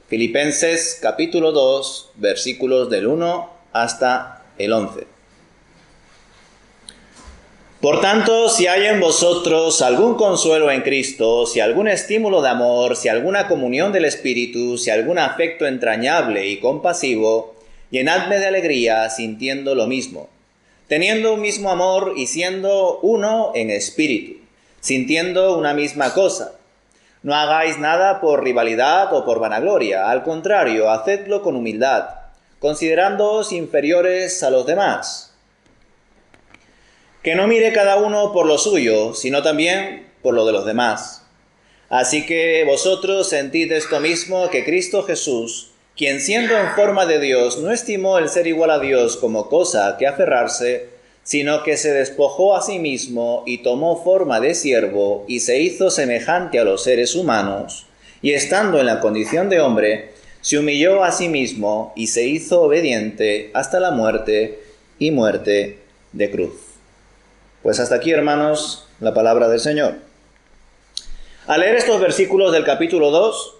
Filipenses capítulo 2, versículos del 1 hasta el 11. Por tanto, si hay en vosotros algún consuelo en Cristo, si algún estímulo de amor, si alguna comunión del Espíritu, si algún afecto entrañable y compasivo, llenadme de alegría sintiendo lo mismo, teniendo un mismo amor y siendo uno en espíritu, sintiendo una misma cosa. No hagáis nada por rivalidad o por vanagloria, al contrario, hacedlo con humildad, considerándoos inferiores a los demás. Que no mire cada uno por lo suyo, sino también por lo de los demás. Así que vosotros sentid esto mismo que Cristo Jesús, quien siendo en forma de Dios, no estimó el ser igual a Dios como cosa que aferrarse, sino que se despojó a sí mismo y tomó forma de siervo y se hizo semejante a los seres humanos, y estando en la condición de hombre, se humilló a sí mismo y se hizo obediente hasta la muerte y muerte de cruz. Pues hasta aquí, hermanos, la palabra del Señor. Al leer estos versículos del capítulo 2,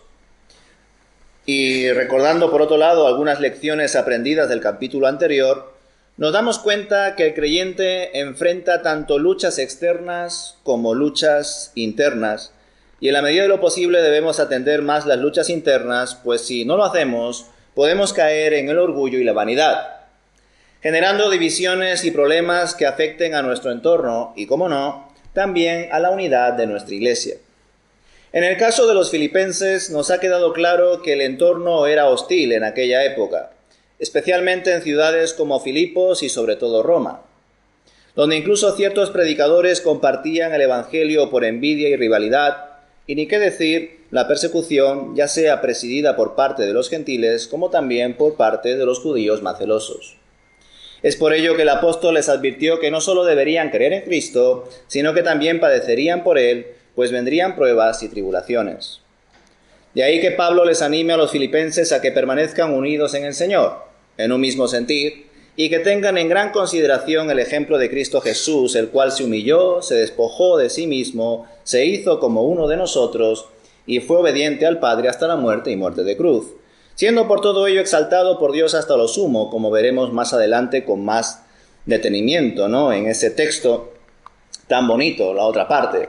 y recordando por otro lado algunas lecciones aprendidas del capítulo anterior, nos damos cuenta que el creyente enfrenta tanto luchas externas como luchas internas, y en la medida de lo posible debemos atender más las luchas internas, pues si no lo hacemos, podemos caer en el orgullo y la vanidad, generando divisiones y problemas que afecten a nuestro entorno y, como no, también a la unidad de nuestra iglesia. En el caso de los filipenses nos ha quedado claro que el entorno era hostil en aquella época, especialmente en ciudades como Filipos y sobre todo Roma, donde incluso ciertos predicadores compartían el evangelio por envidia y rivalidad, y ni qué decir la persecución, ya sea presidida por parte de los gentiles como también por parte de los judíos más celosos. Es por ello que el apóstol les advirtió que no solo deberían creer en Cristo, sino que también padecerían por él, pues vendrían pruebas y tribulaciones. De ahí que Pablo les anime a los filipenses a que permanezcan unidos en el Señor, en un mismo sentir, y que tengan en gran consideración el ejemplo de Cristo Jesús, el cual se humilló, se despojó de sí mismo, se hizo como uno de nosotros, y fue obediente al Padre hasta la muerte y muerte de cruz, siendo por todo ello exaltado por Dios hasta lo sumo, como veremos más adelante con más detenimiento, ¿no?, en ese texto tan bonito, la otra parte.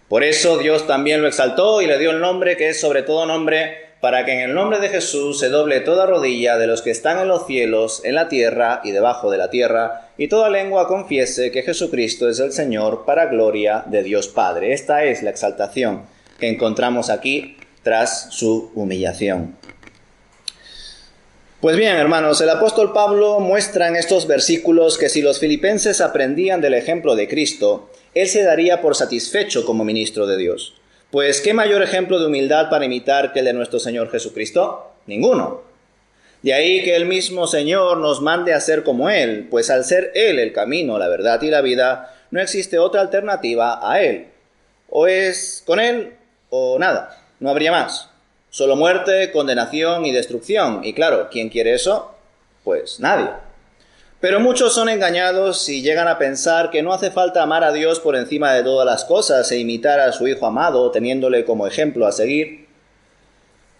Por eso Dios también lo exaltó y le dio el nombre que es sobre todo nombre, para que en el nombre de Jesús se doble toda rodilla de los que están en los cielos, en la tierra y debajo de la tierra, y toda lengua confiese que Jesucristo es el Señor, para gloria de Dios Padre. Esta es la exaltación que encontramos aquí tras su humillación. Pues bien, hermanos, el apóstol Pablo muestra en estos versículos que si los filipenses aprendían del ejemplo de Cristo, él se daría por satisfecho como ministro de Dios. Pues, ¿qué mayor ejemplo de humildad para imitar que el de nuestro Señor Jesucristo? Ninguno. De ahí que el mismo Señor nos mande a ser como Él, pues al ser Él el camino, la verdad y la vida, no existe otra alternativa a Él. O es con Él o nada, no habría más. Solo muerte, condenación y destrucción. Y claro, ¿quién quiere eso? Pues nadie. Pero muchos son engañados y llegan a pensar que no hace falta amar a Dios por encima de todas las cosas e imitar a su Hijo amado, teniéndole como ejemplo a seguir.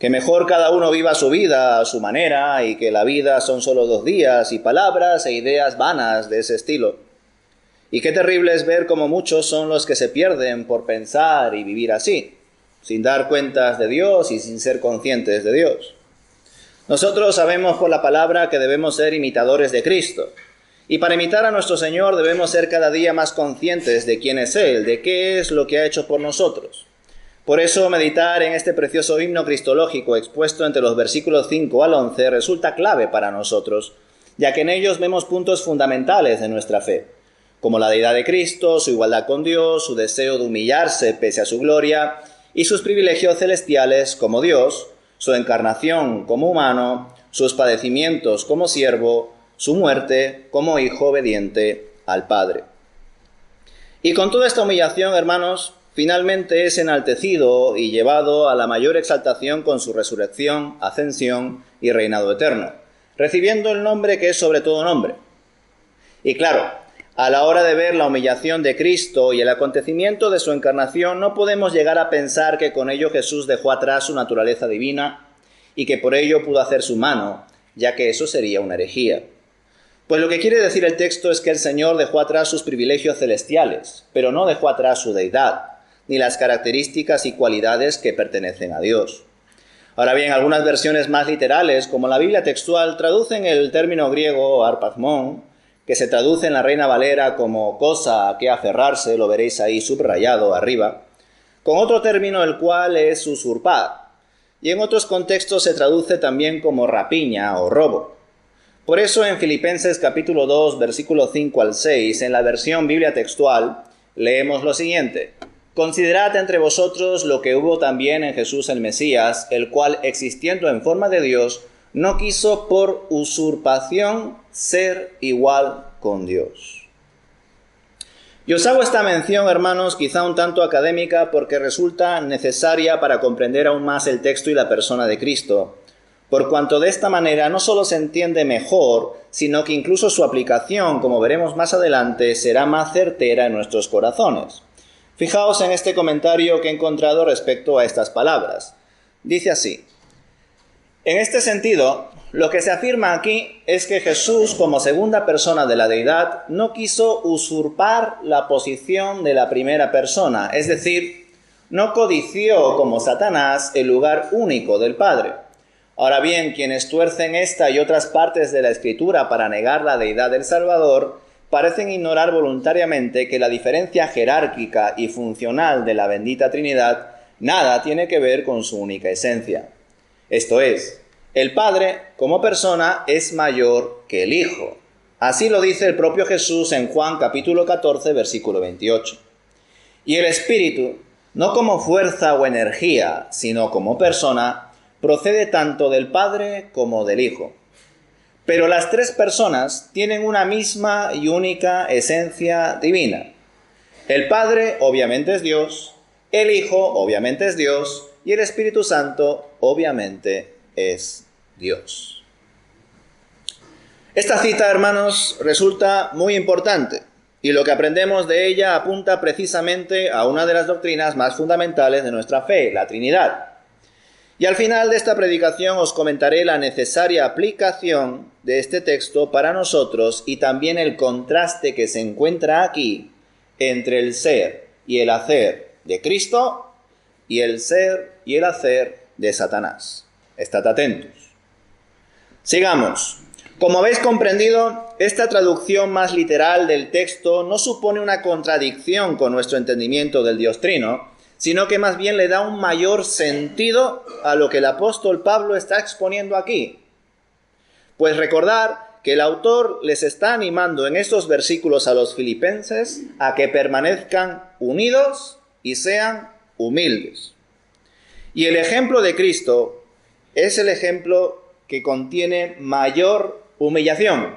Que mejor cada uno viva su vida a su manera y que la vida son solo 2 días y palabras e ideas vanas de ese estilo. Y qué terrible es ver cómo muchos son los que se pierden por pensar y vivir así, sin dar cuentas de Dios y sin ser conscientes de Dios. Nosotros sabemos por la palabra que debemos ser imitadores de Cristo. Y para imitar a nuestro Señor debemos ser cada día más conscientes de quién es Él, de qué es lo que ha hecho por nosotros. Por eso meditar en este precioso himno cristológico expuesto entre los versículos 5 al 11 resulta clave para nosotros, ya que en ellos vemos puntos fundamentales de nuestra fe, como la deidad de Cristo, su igualdad con Dios, su deseo de humillarse pese a su gloria y sus privilegios celestiales como Dios, su encarnación como humano, sus padecimientos como siervo, su muerte como hijo obediente al Padre. Y con toda esta humillación, hermanos, finalmente es enaltecido y llevado a la mayor exaltación con su resurrección, ascensión y reinado eterno, recibiendo el nombre que es sobre todo nombre. Y claro, a la hora de ver la humillación de Cristo y el acontecimiento de su encarnación, no podemos llegar a pensar que con ello Jesús dejó atrás su naturaleza divina y que por ello pudo hacer su mano, ya que eso sería una herejía. Pues lo que quiere decir el texto es que el Señor dejó atrás sus privilegios celestiales, pero no dejó atrás su deidad, ni las características y cualidades que pertenecen a Dios. Ahora bien, algunas versiones más literales, como la Biblia textual, traducen el término griego arpazmón, que se traduce en la Reina Valera como cosa a que aferrarse, lo veréis ahí subrayado arriba, con otro término el cual es usurpar, y en otros contextos se traduce también como rapiña o robo. Por eso en Filipenses capítulo 2, versículo 5 al 6, en la versión Biblia textual, leemos lo siguiente: «Considerad entre vosotros lo que hubo también en Jesús el Mesías, el cual, existiendo en forma de Dios, no quiso por usurpación ser igual con Dios». Y os hago esta mención, hermanos, quizá un tanto académica, porque resulta necesaria para comprender aún más el texto y la persona de Cristo, por cuanto de esta manera no solo se entiende mejor, sino que incluso su aplicación, como veremos más adelante, será más certera en nuestros corazones. Fijaos en este comentario que he encontrado respecto a estas palabras. Dice así: en este sentido, lo que se afirma aquí es que Jesús, como segunda persona de la deidad, no quiso usurpar la posición de la primera persona, es decir, no codició, como Satanás, el lugar único del Padre. Ahora bien, quienes tuercen esta y otras partes de la Escritura para negar la deidad del Salvador, parecen ignorar voluntariamente que la diferencia jerárquica y funcional de la bendita Trinidad nada tiene que ver con su única esencia. Esto es, el Padre, como persona, es mayor que el Hijo. Así lo dice el propio Jesús en Juan capítulo 14, versículo 28. Y el Espíritu, no como fuerza o energía, sino como persona, procede tanto del Padre como del Hijo. Pero las tres personas tienen una misma y única esencia divina. El Padre obviamente es Dios, el Hijo obviamente es Dios, y el Espíritu Santo obviamente es Dios. Esta cita, hermanos, resulta muy importante, y lo que aprendemos de ella apunta precisamente a una de las doctrinas más fundamentales de nuestra fe, la Trinidad. Y al final de esta predicación os comentaré la necesaria aplicación de este texto para nosotros y también el contraste que se encuentra aquí entre el ser y el hacer de Cristo y el ser y el hacer de Satanás. Estad atentos. Sigamos. Como habéis comprendido, esta traducción más literal del texto no supone una contradicción con nuestro entendimiento del Dios Trino, sino que más bien le da un mayor sentido a lo que el apóstol Pablo está exponiendo aquí. Pues recordar que el autor les está animando en estos versículos a los filipenses a que permanezcan unidos y sean humildes. Y el ejemplo de Cristo es el ejemplo que contiene mayor humillación.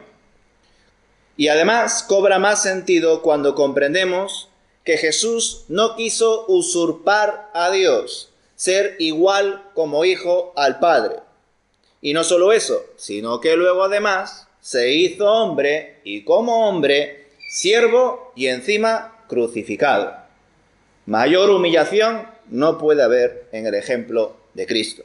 Y además cobra más sentido cuando comprendemos que Jesús no quiso usurpar a Dios, ser igual como hijo al Padre. Y no solo eso, sino que luego además se hizo hombre y como hombre, siervo y encima crucificado. Mayor humillación no puede haber en el ejemplo de Cristo.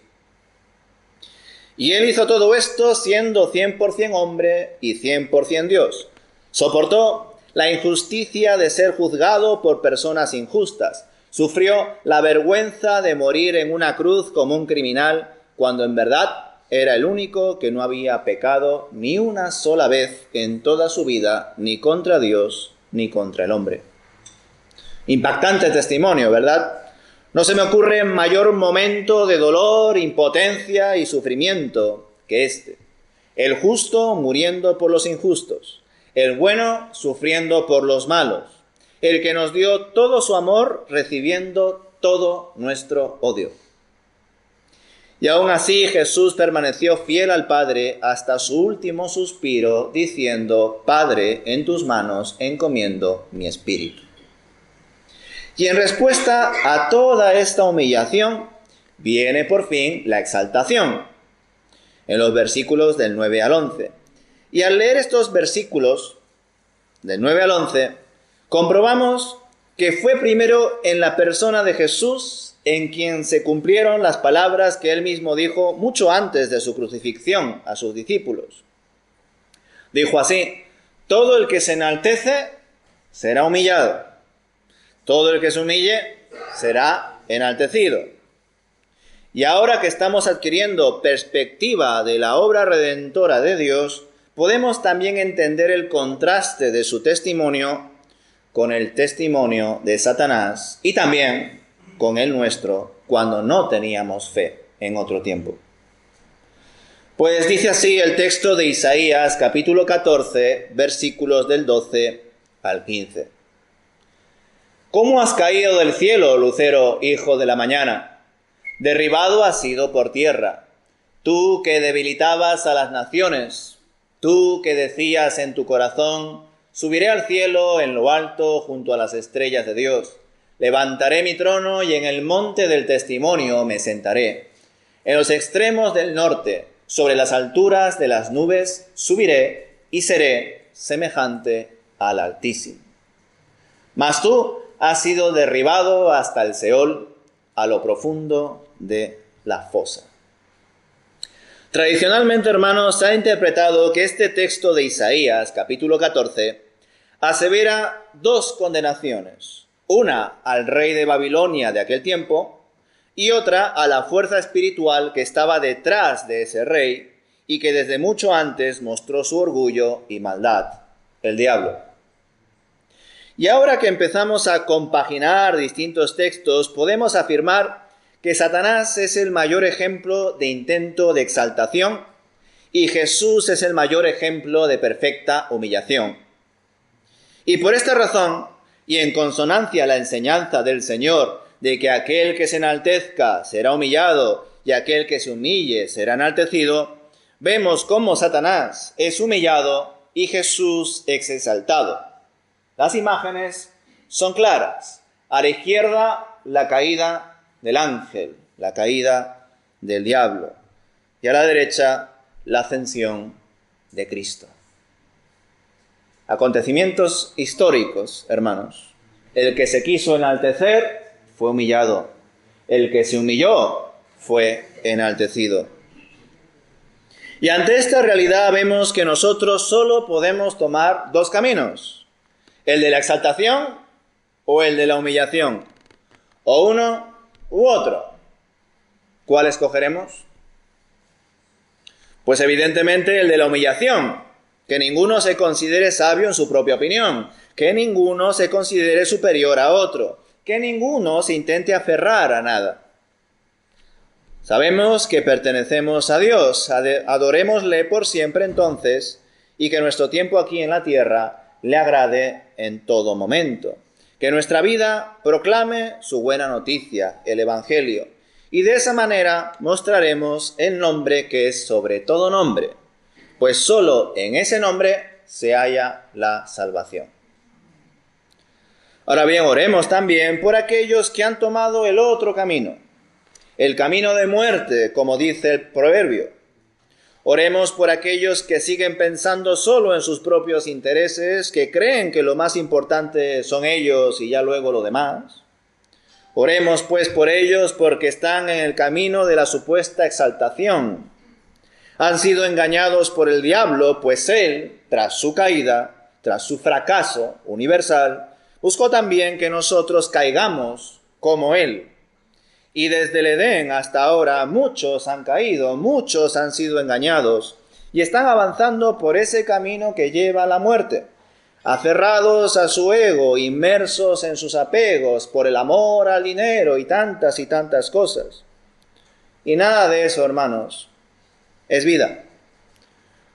Y él hizo todo esto siendo 100% hombre y 100% Dios. Soportó la injusticia de ser juzgado por personas injustas. Sufrió la vergüenza de morir en una cruz como un criminal, cuando en verdad era el único que no había pecado ni una sola vez en toda su vida, ni contra Dios ni contra el hombre. Impactante testimonio, ¿verdad? No se me ocurre mayor momento de dolor, impotencia y sufrimiento que este. El justo muriendo por los injustos. El bueno sufriendo por los malos. El que nos dio todo su amor recibiendo todo nuestro odio. Y aún así Jesús permaneció fiel al Padre hasta su último suspiro, diciendo: Padre, en tus manos encomiendo mi espíritu. Y en respuesta a toda esta humillación, viene por fin la exaltación, en los versículos del 9 al 11. Y al leer estos versículos, del 9 al 11, comprobamos que fue primero en la persona de Jesús en quien se cumplieron las palabras que él mismo dijo mucho antes de su crucifixión a sus discípulos. Dijo así: todo el que se enaltece será humillado, todo el que se humille será enaltecido. Y ahora que estamos adquiriendo perspectiva de la obra redentora de Dios, podemos también entender el contraste de su testimonio con el testimonio de Satanás y también con el nuestro cuando no teníamos fe en otro tiempo. Pues dice así el texto de Isaías capítulo 14, versículos del 12 al 15. ¿Cómo has caído del cielo, lucero, hijo de la mañana? Derribado has sido por tierra, tú que debilitabas a las naciones, tú que decías en tu corazón: subiré al cielo en lo alto junto a las estrellas de Dios. Levantaré mi trono y en el monte del testimonio me sentaré. En los extremos del norte, sobre las alturas de las nubes, subiré y seré semejante al Altísimo. Mas tú has sido derribado hasta el Seol, a lo profundo de la fosa. Tradicionalmente, hermanos, se ha interpretado que este texto de Isaías, capítulo 14, asevera dos condenaciones. Una al rey de Babilonia de aquel tiempo y otra a la fuerza espiritual que estaba detrás de ese rey y que desde mucho antes mostró su orgullo y maldad, el diablo. Y ahora que empezamos a compaginar distintos textos, podemos afirmar que Satanás es el mayor ejemplo de intento de exaltación y Jesús es el mayor ejemplo de perfecta humillación. Y por esta razón, y en consonancia a la enseñanza del Señor de que aquel que se enaltezca será humillado y aquel que se humille será enaltecido, vemos cómo Satanás es humillado y Jesús es exaltado. Las imágenes son claras. A la izquierda, la caída del ángel, la caída del diablo. Y a la derecha, la ascensión de Cristo. Acontecimientos históricos, hermanos. El que se quiso enaltecer fue humillado. El que se humilló fue enaltecido. Y ante esta realidad vemos que nosotros solo podemos tomar dos caminos. El de la exaltación o el de la humillación. O uno u otro. ¿Cuál escogeremos? Pues evidentemente el de la humillación. Que ninguno se considere sabio en su propia opinión. Que ninguno se considere superior a otro. Que ninguno se intente aferrar a nada. Sabemos que pertenecemos a Dios. Adorémosle por siempre entonces. Y que nuestro tiempo aquí en la tierra le agrade en todo momento. Que nuestra vida proclame su buena noticia, el Evangelio. Y de esa manera mostraremos el nombre que es sobre todo nombre. Pues solo en ese nombre se halla la salvación. Ahora bien, oremos también por aquellos que han tomado el otro camino. El camino de muerte, como dice el proverbio. Oremos por aquellos que siguen pensando solo en sus propios intereses, que creen que lo más importante son ellos y ya luego lo demás. Oremos pues por ellos porque están en el camino de la supuesta exaltación. Han sido engañados por el diablo, pues él, tras su caída, tras su fracaso universal, buscó también que nosotros caigamos como él. Y desde el Edén hasta ahora muchos han caído, muchos han sido engañados y están avanzando por ese camino que lleva a la muerte, aferrados a su ego, inmersos en sus apegos por el amor al dinero y tantas cosas. Y nada de eso, hermanos, es vida,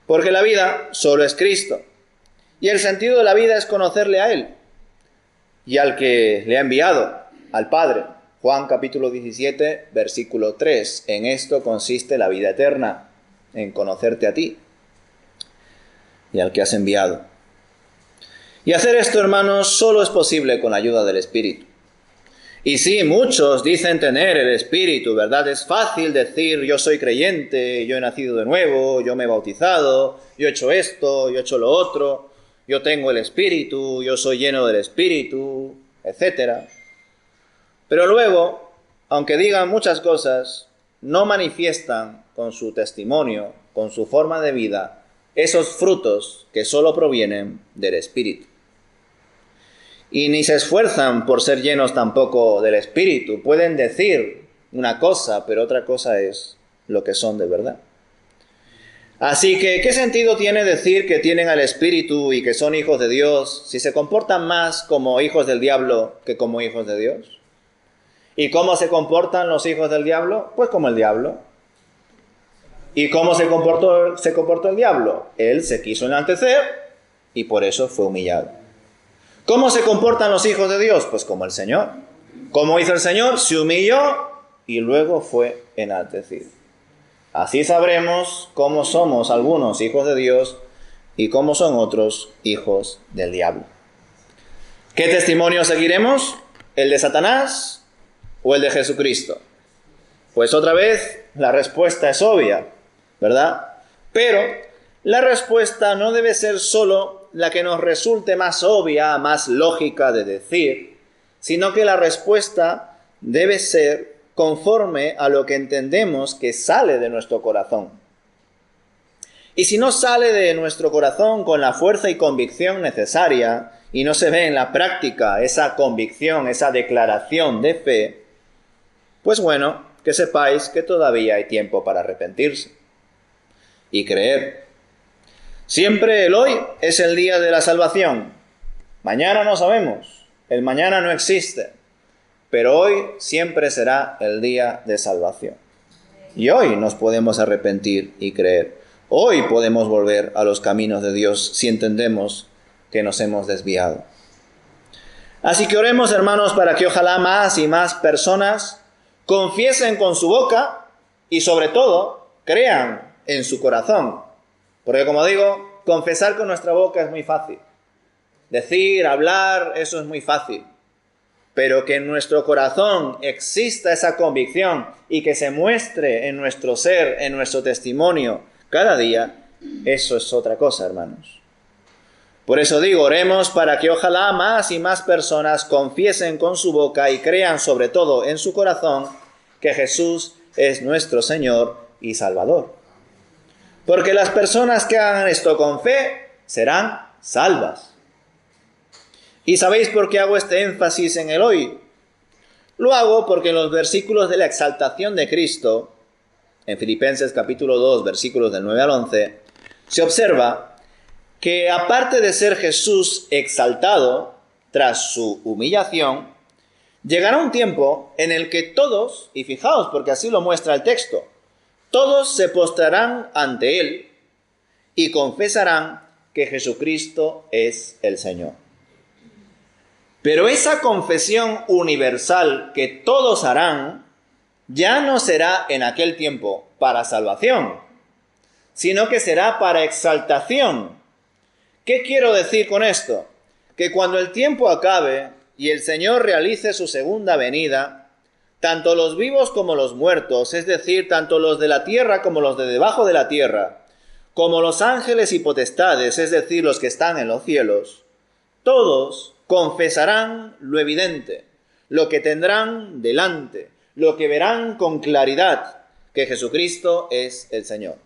porque la vida solo es Cristo y el sentido de la vida es conocerle a Él y al que le ha enviado, al Padre. Juan capítulo 17, versículo 3. En esto consiste la vida eterna, en conocerte a ti y al que has enviado. Y hacer esto, hermanos, solo es posible con la ayuda del Espíritu. Y sí, muchos dicen tener el Espíritu, ¿verdad? Es fácil decir, yo soy creyente, yo he nacido de nuevo, yo me he bautizado, yo he hecho esto, yo he hecho lo otro, yo tengo el Espíritu, yo soy lleno del Espíritu, etcétera. Pero luego aunque digan muchas cosas, no manifiestan con su testimonio, con su forma de vida, esos frutos que solo provienen del Espíritu. Y ni se esfuerzan por ser llenos tampoco del Espíritu. Pueden decir una cosa, pero otra cosa es lo que son de verdad. Así que, ¿qué sentido tiene decir que tienen al Espíritu y que son hijos de Dios si se comportan más como hijos del diablo que como hijos de Dios? ¿Y cómo se comportan los hijos del diablo? Pues como el diablo. ¿Y cómo se comportó el diablo? Él se quiso enaltecer y por eso fue humillado. ¿Cómo se comportan los hijos de Dios? Pues como el Señor. ¿Cómo hizo el Señor? Se humilló y luego fue enaltecido. Así sabremos cómo somos algunos hijos de Dios y cómo son otros hijos del diablo. ¿Qué testimonio seguiremos? ¿El de Satanás o el de Jesucristo? Pues otra vez la respuesta es obvia, ¿verdad? Pero la respuesta no debe ser solo la que nos resulte más obvia, más lógica de decir, sino que la respuesta debe ser conforme a lo que entendemos que sale de nuestro corazón. Y si no sale de nuestro corazón con la fuerza y convicción necesaria, y no se ve en la práctica esa convicción, esa declaración de fe, pues bueno, que sepáis que todavía hay tiempo para arrepentirse y creer. Siempre el hoy es el día de la salvación. Mañana no sabemos, el mañana no existe. Pero hoy siempre será el día de salvación. Y hoy nos podemos arrepentir y creer. Hoy podemos volver a los caminos de Dios si entendemos que nos hemos desviado. Así que oremos, hermanos, para que ojalá más y más personas confiesen con su boca y sobre todo crean en su corazón. Porque como digo, confesar con nuestra boca es muy fácil. Decir, hablar, eso es muy fácil. Pero que en nuestro corazón exista esa convicción y que se muestre en nuestro ser, en nuestro testimonio cada día, eso es otra cosa, hermanos. Por eso digo, oremos para que ojalá más y más personas confiesen con su boca y crean sobre todo en su corazón que Jesús es nuestro Señor y Salvador. Porque las personas que hagan esto con fe serán salvas. ¿Y sabéis por qué hago este énfasis en el hoy? Lo hago porque en los versículos de la exaltación de Cristo, en Filipenses capítulo 2, versículos del 9 al 11, se observa que aparte de ser Jesús exaltado tras su humillación, llegará un tiempo en el que todos, y fijaos porque así lo muestra el texto, todos se postrarán ante Él y confesarán que Jesucristo es el Señor. Pero esa confesión universal que todos harán ya no será en aquel tiempo para salvación, sino que será para exaltación. ¿Qué quiero decir con esto? Que cuando el tiempo acabe y el Señor realice su segunda venida, tanto los vivos como los muertos, es decir, tanto los de la tierra como los de debajo de la tierra, como los ángeles y potestades, es decir, los que están en los cielos, todos confesarán lo evidente, lo que tendrán delante, lo que verán con claridad, que Jesucristo es el Señor.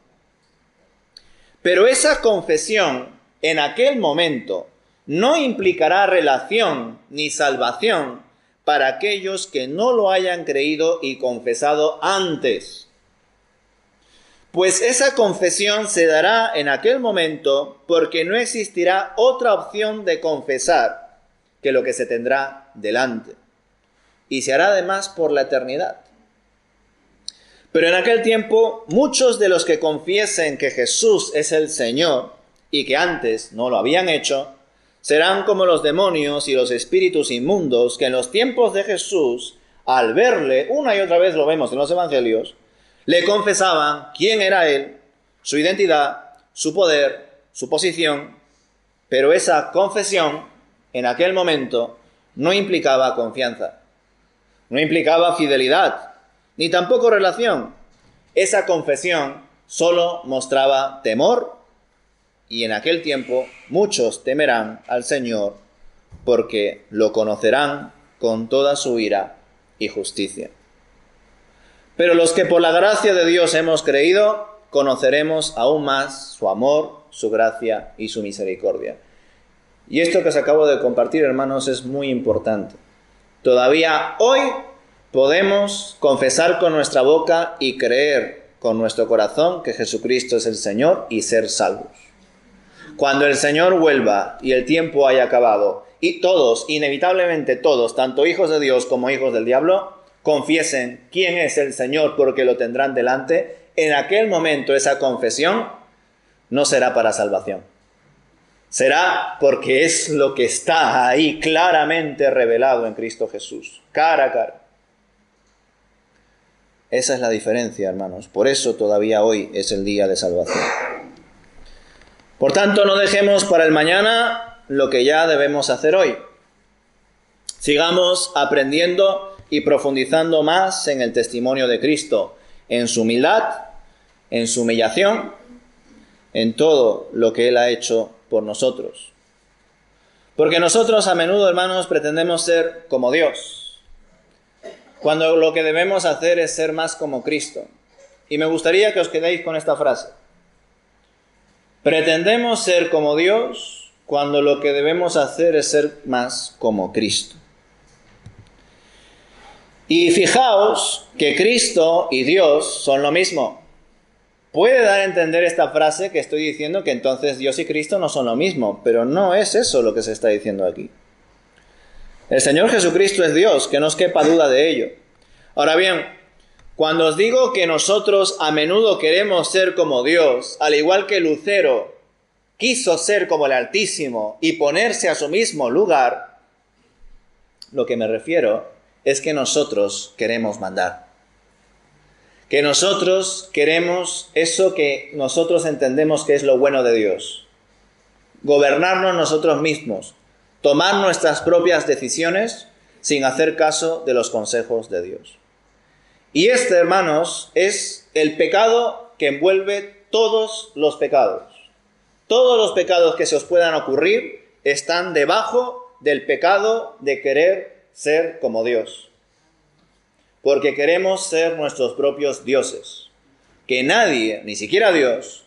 Pero esa confesión en aquel momento no implicará relación ni salvación para aquellos que no lo hayan creído y confesado antes. Pues esa confesión se dará en aquel momento porque no existirá otra opción de confesar que lo que se tendrá delante. Y se hará además por la eternidad. Pero en aquel tiempo, muchos de los que confiesen que Jesús es el Señor y que antes no lo habían hecho, serán como los demonios y los espíritus inmundos que en los tiempos de Jesús, al verle, una y otra vez lo vemos en los evangelios, le confesaban quién era Él, su identidad, su poder, su posición, pero esa confesión en aquel momento no implicaba confianza, no implicaba fidelidad, ni tampoco relación. Esa confesión solo mostraba temor y en aquel tiempo muchos temerán al Señor porque lo conocerán con toda su ira y justicia. Pero los que por la gracia de Dios hemos creído, conoceremos aún más su amor, su gracia y su misericordia. Y esto que os acabo de compartir, hermanos, es muy importante. Todavía hoy podemos confesar con nuestra boca y creer con nuestro corazón que Jesucristo es el Señor y ser salvos. Cuando el Señor vuelva y el tiempo haya acabado y todos, inevitablemente todos, tanto hijos de Dios como hijos del diablo, confiesen quién es el Señor porque lo tendrán delante, en aquel momento esa confesión no será para salvación. Será porque es lo que está ahí claramente revelado en Cristo Jesús, cara a cara. Esa es la diferencia, hermanos. Por eso todavía hoy es el día de salvación. Por tanto, no dejemos para el mañana lo que ya debemos hacer hoy. Sigamos aprendiendo y profundizando más en el testimonio de Cristo, en su humildad, en su humillación, en todo lo que Él ha hecho por nosotros. Porque nosotros a menudo, hermanos, pretendemos ser como Dios, cuando lo que debemos hacer es ser más como Cristo. Y me gustaría que os quedéis con esta frase. Pretendemos ser como Dios cuando lo que debemos hacer es ser más como Cristo. Y fijaos que Cristo y Dios son lo mismo. Puede dar a entender esta frase que estoy diciendo que entonces Dios y Cristo no son lo mismo, pero no es eso lo que se está diciendo aquí. El Señor Jesucristo es Dios, que no os quepa duda de ello. Ahora bien, cuando os digo que nosotros a menudo queremos ser como Dios, al igual que Lucero quiso ser como el Altísimo y ponerse a su mismo lugar, lo que me refiero es que nosotros queremos mandar. Que nosotros queremos eso que nosotros entendemos que es lo bueno de Dios. Gobernarnos nosotros mismos, tomar nuestras propias decisiones sin hacer caso de los consejos de Dios. Y este, hermanos, es el pecado que envuelve todos los pecados. Todos los pecados que se os puedan ocurrir están debajo del pecado de querer ser como Dios. Porque queremos ser nuestros propios dioses. Que nadie, ni siquiera Dios,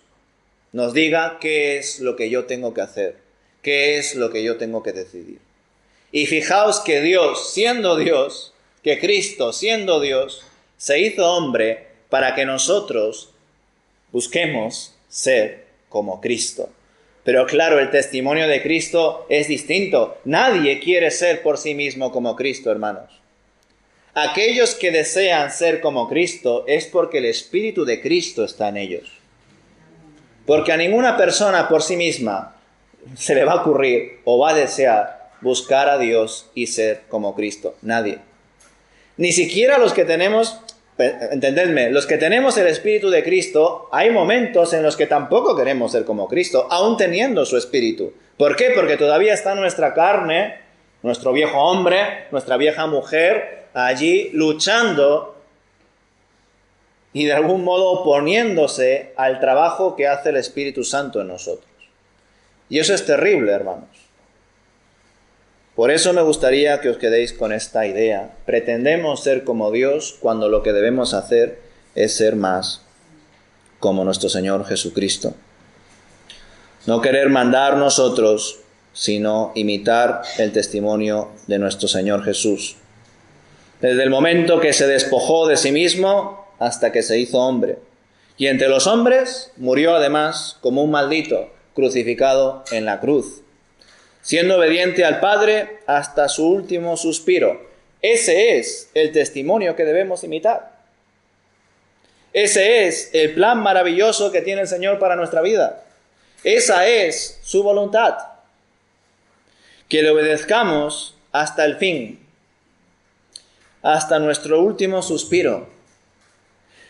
nos diga qué es lo que yo tengo que hacer, qué es lo que yo tengo que decidir. Y fijaos que Dios, siendo Dios, que Cristo, siendo Dios, se hizo hombre para que nosotros busquemos ser como Cristo. Pero claro, el testimonio de Cristo es distinto. Nadie quiere ser por sí mismo como Cristo, hermanos. Aquellos que desean ser como Cristo es porque el Espíritu de Cristo está en ellos. Porque a ninguna persona por sí misma se le va a ocurrir o va a desear buscar a Dios y ser como Cristo. Nadie. Ni siquiera los que tenemos, entendedme, los que tenemos el Espíritu de Cristo, hay momentos en los que tampoco queremos ser como Cristo, aún teniendo su Espíritu. ¿Por qué? Porque todavía está nuestra carne, nuestro viejo hombre, nuestra vieja mujer, allí luchando y de algún modo oponiéndose al trabajo que hace el Espíritu Santo en nosotros. Y eso es terrible, hermanos. Por eso me gustaría que os quedéis con esta idea. Pretendemos ser como Dios cuando lo que debemos hacer es ser más como nuestro Señor Jesucristo. No querer mandar nosotros, sino imitar el testimonio de nuestro Señor Jesús. Desde el momento que se despojó de sí mismo hasta que se hizo hombre. Y entre los hombres murió además como un maldito, crucificado en la cruz, siendo obediente al Padre hasta su último suspiro. Ese es el testimonio que debemos imitar. Ese es el plan maravilloso que tiene el Señor para nuestra vida. Esa es su voluntad. Que le obedezcamos hasta el fin, hasta nuestro último suspiro.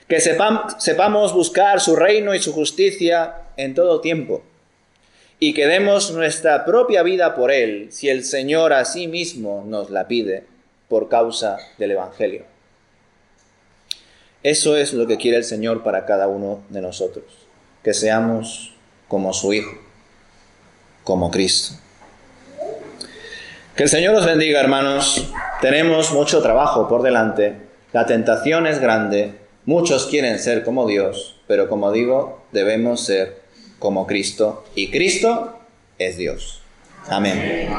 Que sepamos buscar su reino y su justicia en todo tiempo. Y que demos nuestra propia vida por Él, si el Señor a sí mismo nos la pide, por causa del Evangelio. Eso es lo que quiere el Señor para cada uno de nosotros. Que seamos como su Hijo, como Cristo. Que el Señor os bendiga, hermanos. Tenemos mucho trabajo por delante. La tentación es grande, Muchos quieren ser como Dios, pero como digo, debemos ser como Cristo, y Cristo es Dios. Amén.